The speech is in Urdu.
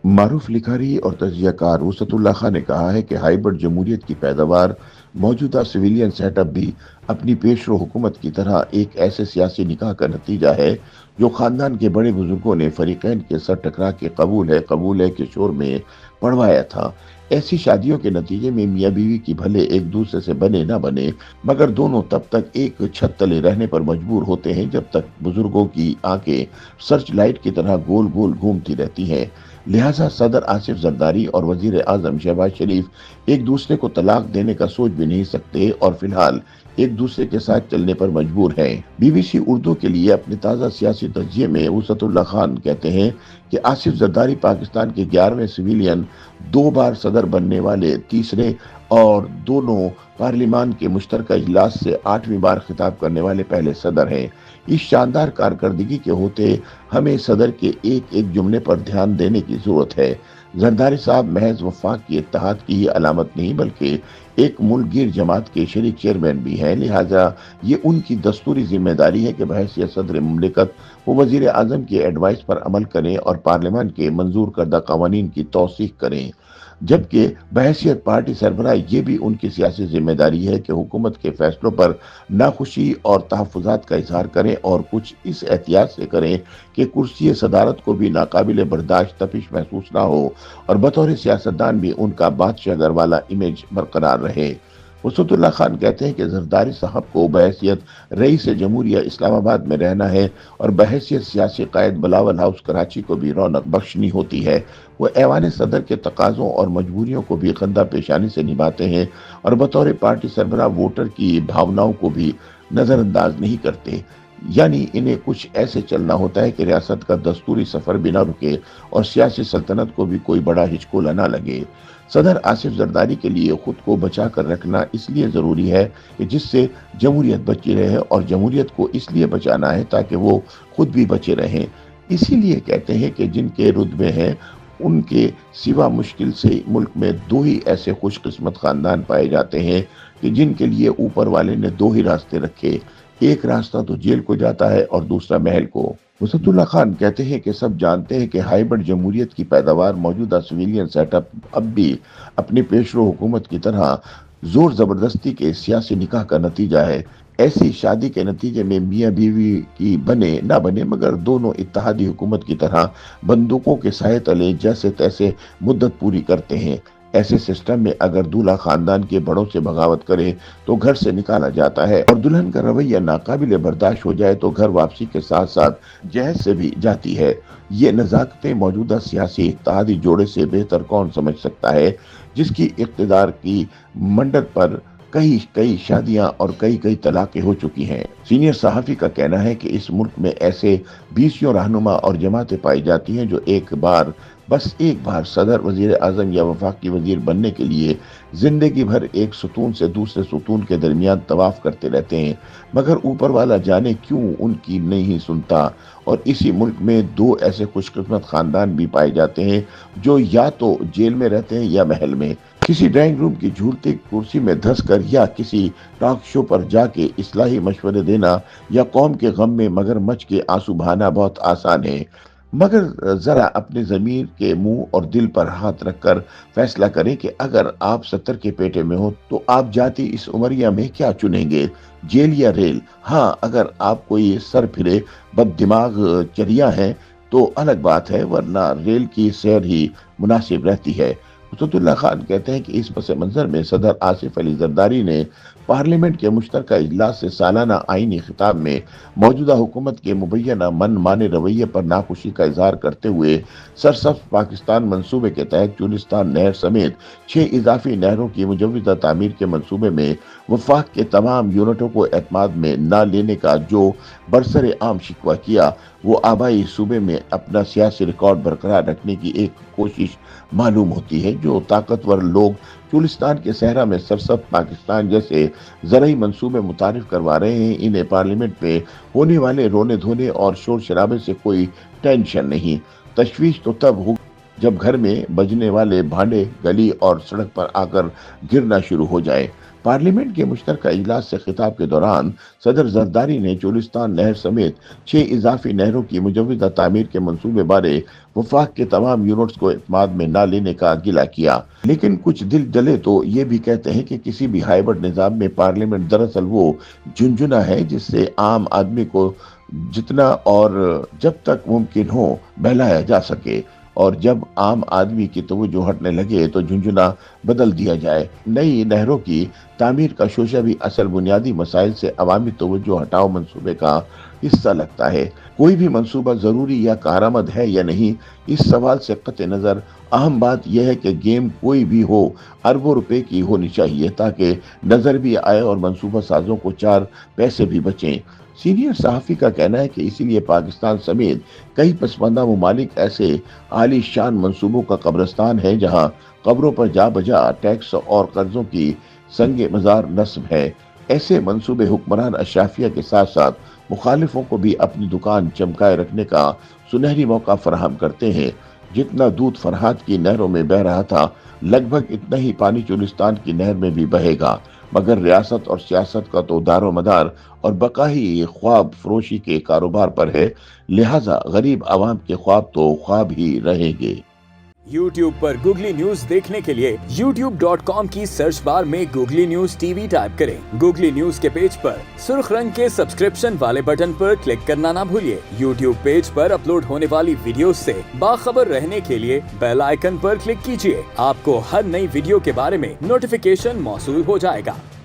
معروف لکھاری اور تجزیہ کار وسعت اللہ خان نے کہا ہے کہ ہائیبرڈ جمہوریت کی پیداوار موجودہ سویلین سیٹ اپ بھی اپنی پیشرو حکومت کی طرح ایک ایسے سیاسی نکاح کا نتیجہ ہے جو خاندان کے بڑے بزرگوں نے فریقین کے سر ٹکرا کے قبول ہے کے شور میں پڑھوایا تھا۔ ایسی شادیوں کے نتیجے میں میاں بیوی کی بھلے ایک دوسرے سے بنے نہ بنے، مگر دونوں تب تک ایک چھت تلے رہنے پر مجبور ہوتے ہیں جب تک بزرگوں کی آنکھیں سرچ لائٹ کی طرح گول گول گھومتی رہتی ہیں۔ لہٰذا صدر آصف زرداری اور وزیر اعظم شہباز شریف ایک دوسرے کو طلاق دینے کا سوچ بھی نہیں سکتے اور فی الحال ایک دوسرے کے ساتھ چلنے پر مجبور ہیں۔ بی بی سی اردو کے لیے اپنے تازہ سیاسی تجزیے میں وسعت اللہ خان کہتے ہیں کہ آصف زرداری پاکستان کے 11ویں سویلین، 2 بار صدر بننے والے تیسرے اور دونوں پارلیمان کے مشترکہ اجلاس سے 8ویں بار خطاب کرنے والے پہلے صدر ہیں۔ اس شاندار کارکردگی کے ہوتے ہمیں صدر کے ایک ایک جملے پر دھیان دینے کی ضرورت ہے۔ زرداری صاحب محض وفاق کی اتحاد کی ہی علامت نہیں بلکہ ایک ملک گیر جماعت کے شریک چیئرمین بھی ہیں، لہٰذا یہ ان کی دستوری ذمہ داری ہے کہ بحیثیت صدر مملکت وہ وزیر اعظم کی ایڈوائس پر عمل کریں اور پارلیمان کے منظور کردہ قوانین کی توثیق کریں، جبکہ بحیثیت پارٹی سربراہ یہ بھی ان کی سیاسی ذمہ داری ہے کہ حکومت کے فیصلوں پر ناخوشی اور تحفظات کا اظہار کریں اور کچھ اس احتیاط سے کریں کہ کرسی صدارت کو بھی ناقابل برداشت تپش محسوس نہ ہو اور بطور سیاستدان بھی ان کا بادشاہ گھر والا امیج برقرار رہے۔ وسعت اللہ خان کہتے ہیں کہ زرداری صاحب کو بحیثیت رئیس جمہوریہ اسلام آباد میں رہنا ہے اور بحیثیت سیاسی قائد بلاول ہاؤس کراچی کو بھی رونق بخشنی ہوتی ہے۔ وہ ایوان صدر کے تقاضوں اور مجبوریوں کو بھی خندہ پیشانی سے نبھاتے ہیں اور بطور پارٹی سربراہ ووٹر کی بھاوناؤں کو بھی نظر انداز نہیں کرتے، یعنی انہیں کچھ ایسے چلنا ہوتا ہے کہ ریاست کا دستوری سفر بھی نہ رکے اور سیاسی سلطنت کو بھی کوئی بڑا ہچکولا نہ لگے۔ صدر آصف زرداری کے لیے خود کو بچا کر رکھنا اس لیے ضروری ہے کہ جس سے جمہوریت بچی رہے اور جمہوریت کو اس لیے بچانا ہے تاکہ وہ خود بھی بچے رہیں۔ اسی لیے کہتے ہیں کہ جن کے رتبے ہیں ان کے سوا مشکل سے ملک میں 2 ہی ایسے خوش قسمت خاندان پائے جاتے ہیں کہ جن کے لیے اوپر والے نے 2 ہی راستے رکھے، ایک راستہ تو جیل کو جاتا ہے اور دوسرا محل کو۔ وسعت اللہ خان کہتے ہیں کہ سب جانتے ہیں کہ ہائیبرڈ جمہوریت کی پیداوار موجودہ سویلین سیٹ اپ اب بھی اپنی پیشرو حکومت کی طرح زور زبردستی کے سیاسی نکاح کا نتیجہ ہے۔ ایسی شادی کے نتیجے میں میاں بیوی کی بنے نہ بنے مگر دونوں اتحادی حکومت کی طرح بندوقوں کے سائے تلے جیسے تیسے مدت پوری کرتے ہیں۔ ایسے سسٹم میں اگر دولہا خاندان کے بڑوں سے بغاوت کرے تو گھر سے نکالا جاتا ہے اور دلہن کا رویہ ناقابل برداشت ہو جائے تو گھر واپسی کے ساتھ ساتھ جہیز سے بھی جاتی ہے۔ یہ نزاکتیں موجودہ سیاسی اتحادی جوڑے سے بہتر کون سمجھ سکتا ہے جس کی اقتدار کی منڈت پر کئی شادیاں اور کئی طلاقیں ہو چکی ہیں۔ سینئر صحافی کا کہنا ہے کہ اس ملک میں ایسے 20 رہنما اور جماعتیں پائی جاتی ہیں جو بس ایک بار صدر، وزیر اعظم یا وفاقی وزیر بننے کے لیے زندگی بھر ایک ستون سے دوسرے ستون کے درمیان طواف کرتے رہتے ہیں، مگر اوپر والا جانے کیوں ان کی نہیں سنتا۔ اور اسی ملک میں 2 ایسے خوش قسمت خاندان بھی پائے جاتے ہیں جو یا تو جیل میں رہتے ہیں یا محل میں، کسی ڈرائنگ روم کی جھولتی کرسی میں دھس کر یا کسی ٹاک شو پر جا کے اصلاحی مشورے دینا یا قوم کے غم میں مگر مچ کے آنسو بہانا بہت آسان ہے، مگر ذرا اپنے ضمیر کے منہ اور دل پر ہاتھ رکھ کر فیصلہ کریں کہ اگر آپ 70 کے پیٹے میں ہو تو آپ جاتی اس عمریہ میں کیا چنیں گے، جیل یا ریل؟ ہاں، اگر آپ کوئی سر پھرے بد دماغ چریا ہیں تو الگ بات ہے، ورنہ ریل کی سیر ہی مناسب رہتی ہے۔ وسعت اللہ خان کہتے ہیں کہ اس پس منظر میں صدر آصف علی زرداری نے پارلیمنٹ کے مشترکہ اجلاس سے سالانہ آئینی خطاب میں موجودہ حکومت کے مبینہ من مانے رویے پر ناخوشی کا اظہار کرتے ہوئے سرسبز پاکستان منصوبے کے تحت چولستان نہر سمیت 6 اضافی نہروں کی مجوزہ تعمیر کے منصوبے میں وفاق کے تمام یونٹوں کو اعتماد میں نہ لینے کا جو برسر عام شکوہ کیا، وہ آبائی صوبے میں اپنا سیاسی ریکارڈ برقرار رکھنے کی ایک کوشش معلوم ہوتی ہے۔ جو طاقتور لوگ چولستان کے صحرا میں سرسبز پاکستان جیسے زرعی منصوبے متعارف کروا رہے ہیں، انہیں پارلیمنٹ میں ہونے والے رونے دھونے اور شور شرابے سے کوئی ٹینشن نہیں۔ تشویش تو تب ہو جب گھر میں بجنے والے بھانڈے گلی اور سڑک پر آ کر گرنا شروع ہو جائے۔ پارلیمنٹ کے مشترکہ اجلاس سے خطاب کے دوران صدر زرداری نے چولستان نہر سمیت 6 اضافی نہروں کی مجوزہ تعمیر کے منصوبے بارے وفاق کے تمام یونٹس کو اعتماد میں نہ لینے کا گلہ کیا، لیکن کچھ دل جلے تو یہ بھی کہتے ہیں کہ کسی بھی ہائیبرڈ نظام میں پارلیمنٹ دراصل وہ جھنجھنا ہے جس سے عام آدمی کو جتنا اور جب تک ممکن ہو بہلایا جا سکے، اور جب عام آدمی کی توجہ ہٹنے لگے تو جھنجھنا بدل دیا جائے۔ نئی نہروں کی تعمیر کا شوشہ بھی اصل بنیادی مسائل سے عوامی توجہ ہٹاؤ منصوبے کا حصہ لگتا ہے۔ کوئی بھی منصوبہ ضروری یا کارآمد ہے یا نہیں، اس سوال سے قطع نظر اہم بات یہ ہے کہ گیم کوئی بھی ہو اربوں روپے کی ہونی چاہیے تاکہ نظر بھی آئے اور منصوبہ سازوں کو 4 پیسے بھی بچیں۔ سینئر صحافی کا کہنا ہے کہ اسی لیے پاکستان سمیت کئی پسماندہ ممالک ایسے عالی شان منصوبوں کا قبرستان ہے جہاں قبروں پر جا بجا ٹیکس اور قرضوں کی سنگ مزار نصب ہے۔ ایسے منصوبے حکمران اشرافیہ کے ساتھ ساتھ مخالفوں کو بھی اپنی دکان چمکائے رکھنے کا سنہری موقع فراہم کرتے ہیں۔ جتنا دودھ فرہاد کی نہروں میں بہہ رہا تھا، لگ بھگ اتنا ہی پانی چولستان کی نہر میں بھی بہے گا، مگر ریاست اور سیاست کا تو دار و مدار اور بقا ہی خواب فروشی کے کاروبار پر ہے، لہٰذا غریب عوام کے خواب تو خواب ہی رہیں گے۔ YouTube پر گوگلی نیوز دیکھنے کے لیے youtube.com کی سرچ بار میں googly news T V type کریں۔ گوگلی نیوز کے پیج پر سرخ رنگ کے سبسکرپشن والے بٹن پر کلک کرنا نہ بھولیے۔ YouTube پیج پر اپلوڈ ہونے والی ویڈیوز سے باخبر رہنے کے لیے بیل آئیکن پر کلک کیجیے۔ آپ کو ہر نئی ویڈیو کے بارے میں نوٹیفیکیشن موصول ہو جائے گا۔